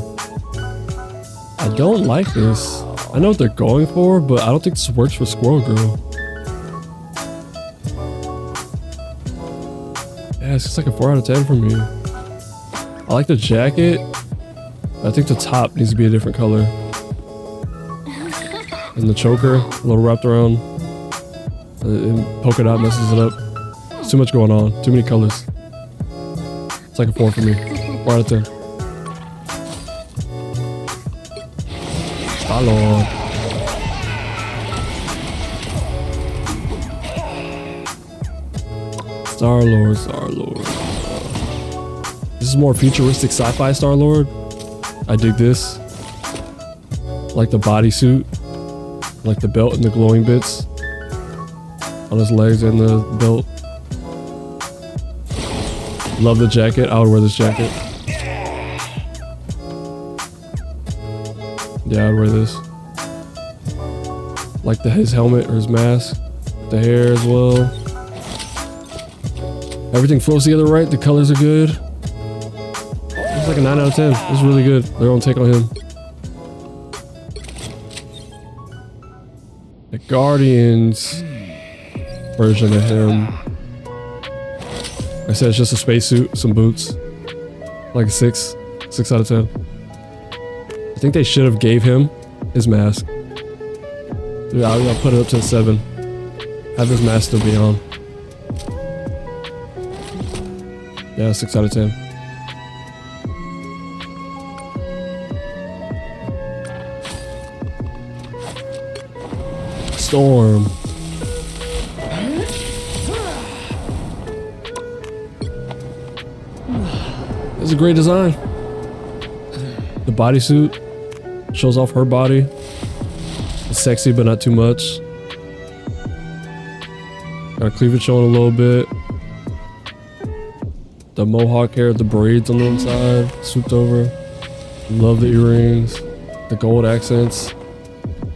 I don't like this. I know what they're going for, but I don't think this works for Squirrel Girl. Yeah, it's just like a 4 out of 10 for me. I like the jacket. I think the top needs to be a different color. And the choker, a little wrapped around. And polka dot messes it up. There's too much going on. Too many colors. It's like a 4 for me. 4 out of 10. Star-Lord. Star-Lord, Star-Lord. This is more futuristic sci-fi Star-Lord. I dig this. I like the bodysuit. I like the belt and the glowing bits on his legs and the belt. Love the jacket. I would wear this jacket. Yeah, I'd wear this. Like his helmet or his mask. The hair as well. Everything flows together right. The colors are good. It's like a 9 out of 10. It's really good. Their own take on him. The Guardians version of him. Like I said, it's just a spacesuit, some boots. Like a 6. 6 out of 10. I think they should have gave him his mask. Dude, I'll put it up to a 7. Have his mask still be on. Yeah, 6 out of 10. Storm. It's a great design. The bodysuit shows off her body. It's sexy, but not too much. Got cleavage showing a little bit. The mohawk hair, the braids on the inside, swooped over. Love the earrings, the gold accents.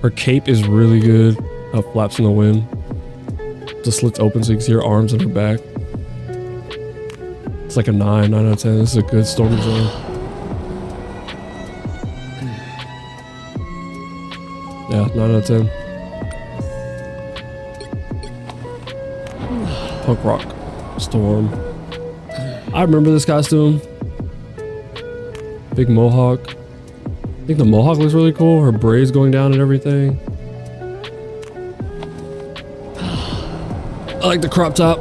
Her cape is really good. How it flaps in the wind. The slits open so you can see her arms and her back. It's like a 9 out of 10. This is a good storm design. Yeah, 9 out of 10. Punk rock storm. I remember this costume. Big mohawk. I think the mohawk looks really cool. Her braids going down and everything. I like the crop top.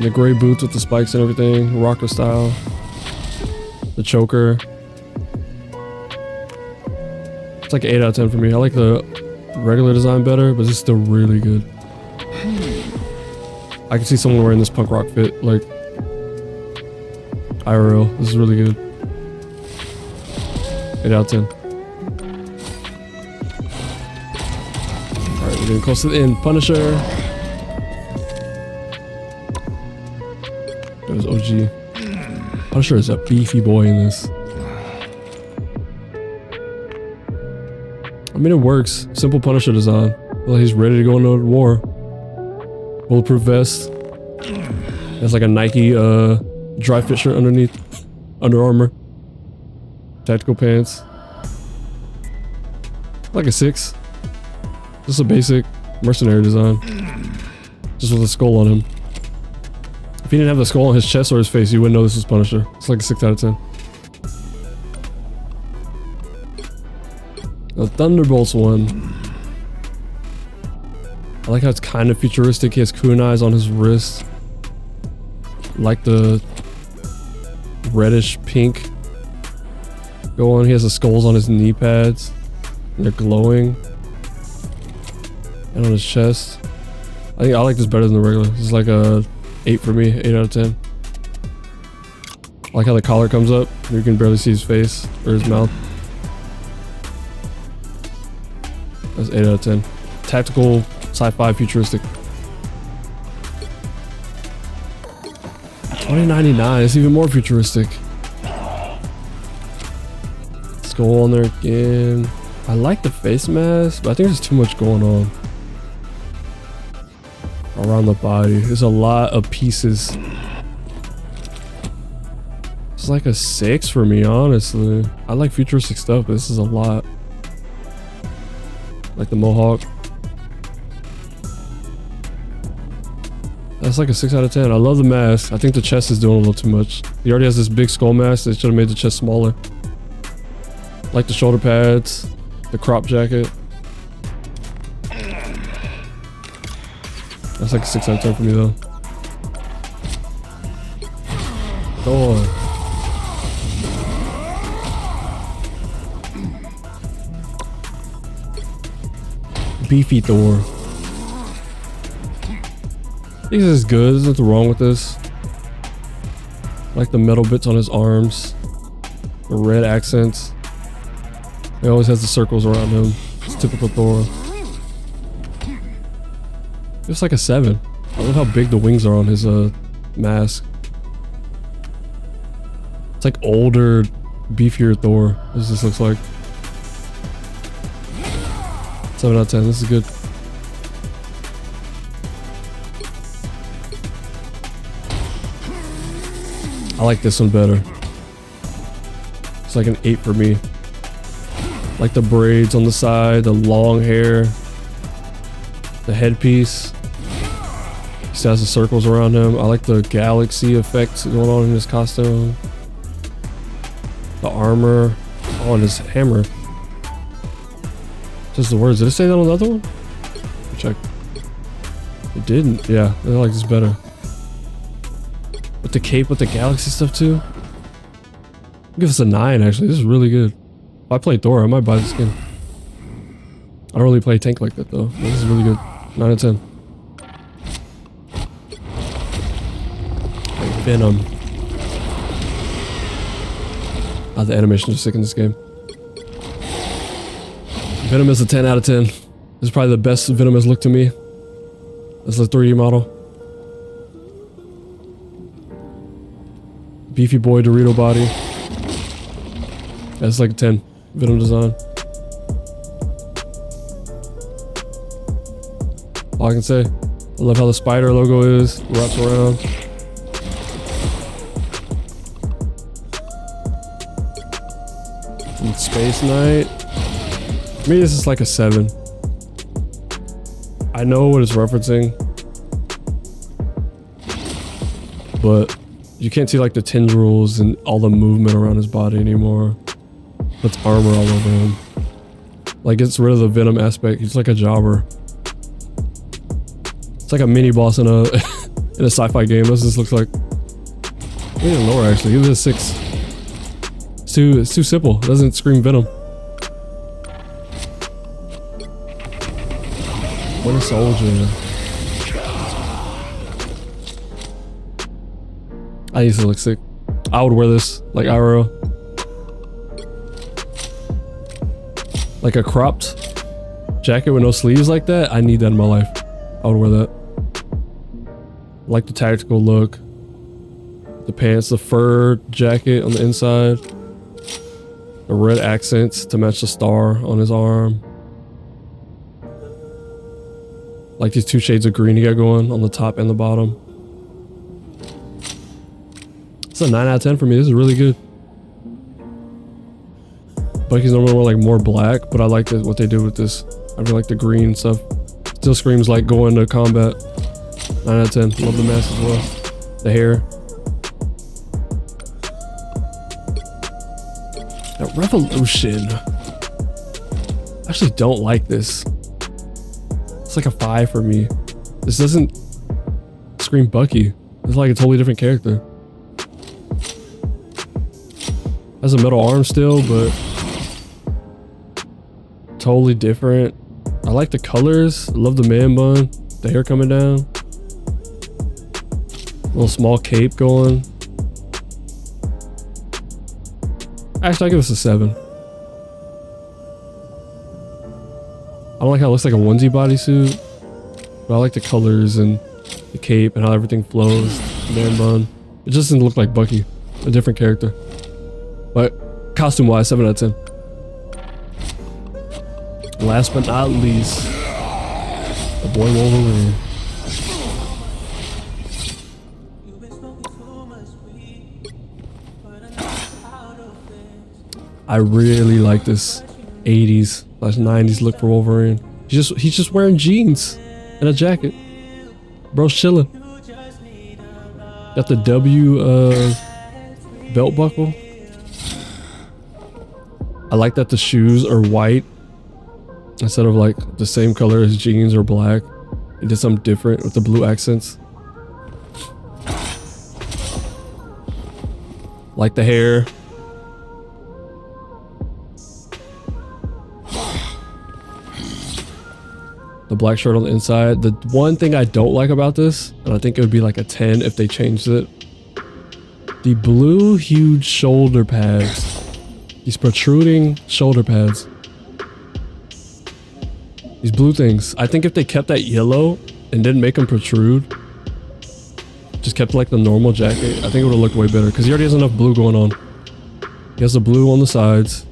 The gray boots with the spikes and everything. Rocker style. The choker. It's like an 8 out of 10 for me. I like the regular design better, but it's still really good. I can see someone wearing this punk rock fit, like IRL. This is really good. 8 out of 10. Alright, we're getting close to the end. Punisher. That was OG. Punisher is a beefy boy in this. I mean, it works. Simple Punisher design. Well, he's ready to go into war. Bulletproof vest. Has like a Nike dry fit shirt underneath. Under Armour. Tactical pants. Like a 6. Just a basic mercenary design. Just with a skull on him. If he didn't have the skull on his chest or his face, you wouldn't know this was Punisher. It's like a 6 out of 10. The Thunderbolts one. I like how it's kind of futuristic. He has kunais on his wrist. Like the reddish pink go on. He has the skulls on his knee pads. And they're glowing. And on his chest. I think I like this better than the regular. This is like a 8 for me. 8 out of 10. I like how the collar comes up. You can barely see his face or his mouth. That's 8 out of 10. Tactical, sci-fi, futuristic. 2099. It's even more futuristic. Skull on there again. I like the face mask, but I think there's too much going on around the body. There's a lot of pieces. It's like a 6 for me, honestly. I like futuristic stuff, but this is a lot. Like the mohawk. That's like a 6 out of 10. I love the mask. I think the chest is doing a little too much. He already has this big skull mask. They should have made the chest smaller. Like the shoulder pads. The crop jacket. That's like a 6 out of 10 for me though. Go on. Beefy Thor. This is good. There's nothing wrong with this. Like the metal bits on his arms. The red accents. He always has the circles around him. It's typical Thor. It's like a 7. I love how big the wings are on his mask. It's like older, beefier Thor. This looks like. 7 out of 10. This is good. I like this one better. It's like an 8 for me. Like the braids on the side, the long hair, the headpiece. He still has the circles around him. I like the galaxy effect going on in his costume. The armor. Oh, and his hammer. Just the words. Did it say that on the other one? Check. It didn't. Yeah, I like this better. With the cape with the galaxy stuff too. I'll give us a 9 actually. This is really good. If I play Thor, I might buy the skin. I don't really play tank like that though. This is really good. 9 out of 10. Like Venom. Oh, the animation is sick in this game. Venom is a 10 out of 10. This is probably the best Venom has looked to me. That's the 3D model. Beefy boy Dorito body. That's like a 10. Venom design. All I can say. I love how the spider logo is. Wraps around. And Space Knight. For me, this is like a 7. I know what it's referencing, but You can't see like the tendrils and all the movement around his body anymore. Puts armor all over him. Like gets rid of the Venom aspect. He's like a jobber. It's like a mini boss in a in a sci-fi game. That's what this looks like. Even lower actually. Give it a 6. It's too simple. It doesn't scream Venom. Winter Soldier. I used to look sick. I would wear this like IRL. Like a cropped jacket with no sleeves like that. I need that in my life. I would wear that. I like the tactical look. The pants, the fur jacket on the inside. The red accents to match the star on his arm. Like these 2 shades of green he got going on the top and the bottom. It's a 9 out of 10 for me. This is really good. Bucky's normally more black, but I like what they did with this. I really like the green stuff. Still screams like going to combat. 9 out of 10. Love the mask as well. The hair. That Revolution. I actually don't like this. It's like a 5 for me. This doesn't scream Bucky. It's like a totally different character. Has a metal arm still, but totally different. I like the colors. I love the man bun. The hair coming down. Little small cape going. Actually, I give this a 7. I don't like how it looks like a onesie bodysuit, but I like the colors and the cape and how everything flows. Man bun. It just doesn't look like Bucky. A different character. But costume-wise, 7 out of 10. Last but not least, the boy Wolverine. I really like this 80s/90s look for Wolverine. He's just wearing jeans and a jacket. Bro's chilling. Got the W belt buckle. I like that the shoes are white instead of like the same color as jeans or black. He did something different with the blue accents. Like the hair. The black shirt on the inside. The one thing I don't like about this, and I think it would be like a 10 if they changed it. The blue huge shoulder pads. These protruding shoulder pads. These blue things. I think if they kept that yellow and didn't make them protrude, just kept like the normal jacket, I think it would have looked way better because he already has enough blue going on. He has the blue on the sides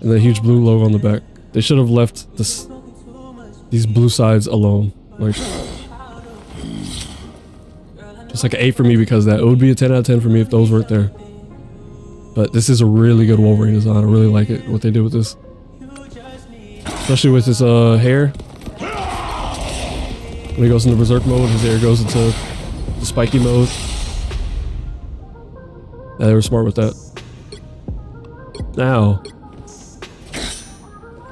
and the huge blue logo on the back. They should have left these blue sides alone. Like, just like an 8 for me because of that. It would be a 10 out of 10 for me if those weren't there. But this is a really good Wolverine design. I really like it, what they did with this. Especially with his hair. When he goes into berserk mode, his hair goes into the spiky mode. Yeah, they were smart with that. Now,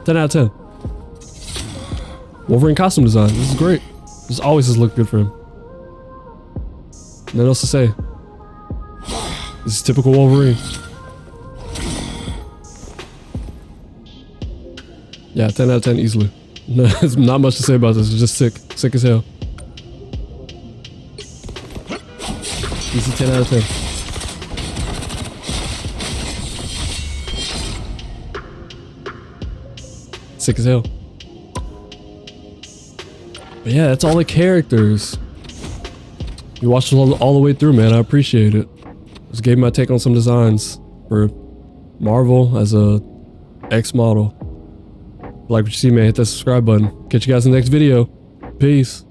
10 out of 10. Wolverine costume design. This is great. This always has looked good for him. Nothing else to say. This is typical Wolverine. Yeah, 10 out of 10 easily. There's not much to say about this. It's just sick. Sick as hell. Easy 10 out of 10. Sick as hell. But yeah, that's all the characters. You watched it all the way through, man. I appreciate it. Just gave my take on some designs for Marvel as a X model. Like what you see, man, hit that subscribe button. Catch you guys in the next video. Peace.